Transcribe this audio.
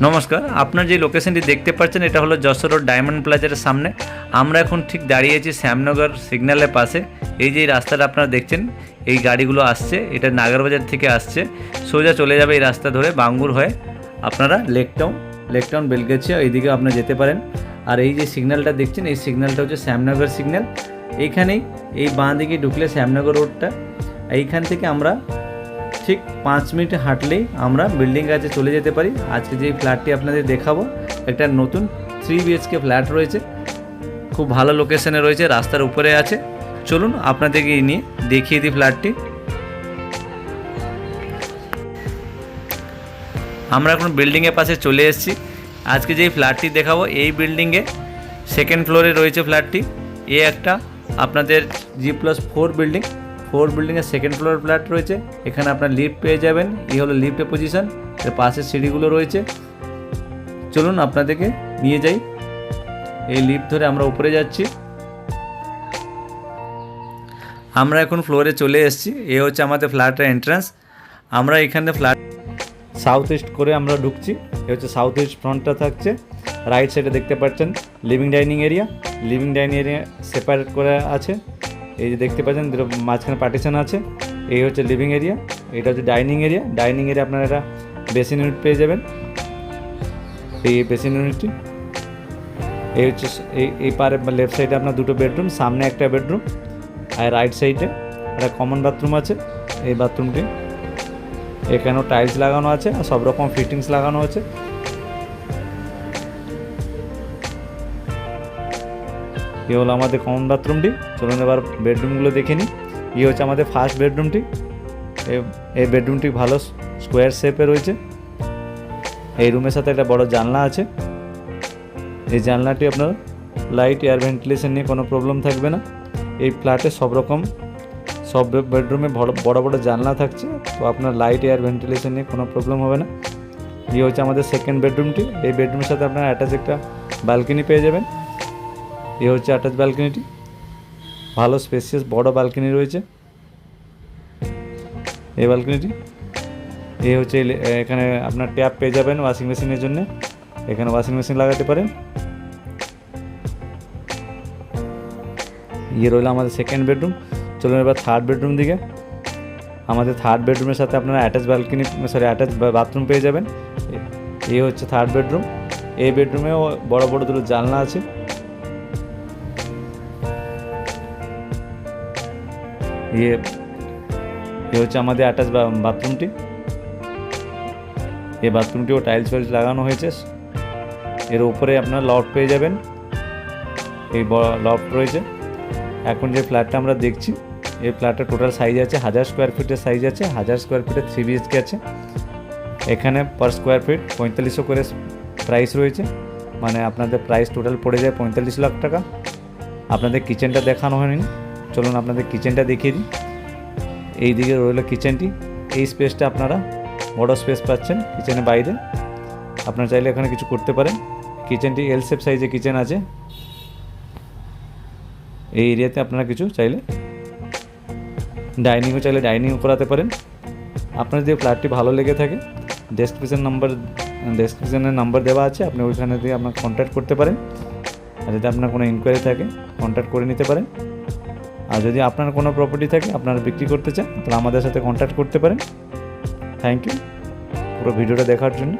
নমস্কার, আপনার যে লোকেশনটি দেখতে পাচ্ছেন এটা হলো যশোর রোড ডায়মন্ড প্লাজার সামনে। আমরা এখন ঠিক দাঁড়িয়ে আছি শ্যামনগর সিগন্যালের পাশে। এই যে রাস্তাটা আপনারা দেখছেন, এই গাড়িগুলো আসছে, এটা নাগারবাজার থেকে আসছে, সোজা চলে যাবে এই রাস্তা ধরে বাঙ্গুর হয়ে আপনারা লেকটাউন বেলগাছিয়া এইদিকে আপনারা যেতে পারেন। আর এই যে সিগন্যালটা দেখছেন, এই সিগন্যালটা হচ্ছে শ্যামনগর সিগন্যাল। এইখানেই এই বাঁ দিকে ঢুকলে শ্যামনগর রোডটা, এইখান থেকে আমরা ঠিক 5 মিনিট হাঁটলেই আমরা বিল্ডিং কাছে চলে যেতে পারি। আজকে যে ফ্ল্যাটটি আপনাদের দেখাবো, একটা নতুন 3 BHK ফ্ল্যাট রয়েছে, খুব ভালো লোকেশনে রয়েছে, রাস্তার উপরে আছে। চলুন আপনাদেরকে নিয়ে দেখিয়ে দিই ফ্ল্যাটটি। আমরা এখন বিল্ডিংয়ের পাশে চলে এসেছি। আজকে যেই ফ্ল্যাটটি দেখাবো এই বিল্ডিংয়ে 2nd ফ্লোরে রয়েছে ফ্ল্যাটটি। একটা আপনাদের G+4 বিল্ডিংয়ের 2nd ফ্লোর ফ্ল্যাট রয়েছে। এখানে আপনার লিফট পেয়ে যাবেন, এই হলো লিফটের পজিশন, এর পাশে সিঁড়িগুলো রয়েছে। চলুন আপনাদেরকে নিয়ে যাই, এই লিফট ধরে আমরা উপরে যাচ্ছি। আমরা এখন ফ্লোরে চলে এসেছি, এ হচ্ছে আমাদের ফ্ল্যাটের এন্ট্রান্স। আমরা এখানে ফ্ল্যাট সাউথ ইস্ট করে আমরা ঢুকছি, এ হচ্ছে সাউথ ইস্ট ফ্রন্টটা থাকছে। রাইট সাইডে দেখতে পাচ্ছেন লিভিং ডাইনিং এরিয়া সেপারেট করে আছে। এই যে দেখতে পাচ্ছেন মাঝখানে পার্টিশন আছে, এই হচ্ছে লিভিং এরিয়া, এটা হচ্ছে ডাইনিং এরিয়া আপনারা একটা বেসিন ইউনিট পেয়ে যাবেন। এই বেসিন ইউনিটটি এই হচ্ছে এই পারে লেফট সাইডে আপনার 2টো বেডরুম, সামনে একটা বেডরুম, আর রাইট সাইডে একটা কমন বাথরুম আছে। এই বাথরুমটি এখানেও টাইলস লাগানো আছে আর সব রকম ফিটিংস লাগানো আছে। এই হলো আমাদের কমন বাথরুমটি। চলুন এবার বেডরুমগুলো দেখে নিই। এই হচ্ছে আমাদের ফার্স্ট বেডরুমটি। এই বেডরুমটি ভালো স্কোয়ার শেপে রয়েছে। এই রুমের সাথে একটা বড় জানলা আছে। এই জানলাটি আপনার লাইট এয়ার ভেন্টিলেশন নিয়ে কোনো প্রবলেম থাকবে না। এই ফ্ল্যাটে সব বেডরুমে বড় বড় জানলা থাকছে, তো আপনার লাইট এয়ার ভেন্টিলেশন নিয়ে কোনো প্রবলেম হবে না। এই হচ্ছে আমাদের 2nd বেডরুমটি। এই বেডরুমের সাথে আপনার অ্যাটাচ একটা ব্যালকনি পেয়ে যাবেন। এ হচ্ছে অ্যাটাচ ব্যালকনিটি, ভালো স্পেসিয়াস বড় ব্যালকনি রয়েছে এই ব্যালকনিটি। এই হচ্ছে এখানে আপনার ট্যাপ পেয়ে যাবেন ওয়াশিং মেশিনের জন্য, এখানে ওয়াশিং মেশিন লাগাতে পারেন। রইল আমাদের 2nd বেডরুম। চলুন এবার 3rd বেডরুম দিকে। আমাদের 3rd বেডরুমের সাথে আপনারা অ্যাটাচ বাথরুম পেয়ে যাবেন। এই হচ্ছে 3rd বেডরুম। এই বেডরুমেও বড় বড় 2টো জানলা আছে। এ হচ্ছে আমাদের অ্যাটাচ বাথরুমটি। এই বাথরুমটিও টাইলস লাগানো হয়েছে। এর উপরে আপনার লফট পেয়ে যাবেন, এই লফট রয়েছে। এখন যে ফ্ল্যাটটা আমরা দেখছি, এই ফ্ল্যাটটা টোটাল সাইজ আছে 1000 স্কোয়ার ফিটের সাইজ আছে। 1000 স্কোয়ার ফিটের 3 BHK আছে। এখানে পার স্কোয়ার ফিট 4500 করে প্রাইস রয়েছে, মানে আপনাদের প্রাইস টোটাল পড়ে যায় 45 লাখ টাকা। আপনাদের কিচেনটা দেখানো হয়নি, চলুন আপনাদের কিচেনটা দেখিয়ে দিই। এই দিকে রইল কিচেনটি। এই স্পেসটা আপনারা বড় স্পেস পাচ্ছেন কিচেনের বাইরে, আপনারা চাইলে এখানে কিছু করতে পারেন। কিচেনটি এল শেপ সাইজে কিচেন আছে। এই এরিয়াতে আপনারা কিছু চাইলে ডাইনিংও করাতে পারেন। আপনার যদি ফ্ল্যাটটি ভালো লেগে থাকে, ডেসক্রিপশনের নাম্বার দেওয়া আছে, আপনি ওইখানে দিয়ে আপনার কন্ট্যাক্ট করতে পারেন। আর যদি আপনার কোনো ইনকোয়ারি থাকে কন্ট্যাক্ট করে নিতে পারেন। আর যদি আপনার কোনো প্রপার্টি থাকে আপনারা বিক্রি করতে চান, তাহলে আমাদের সাথে কন্ট্যাক্ট করতে পারেন। থ্যাংক ইউ পুরো ভিডিওটা দেখার জন্য।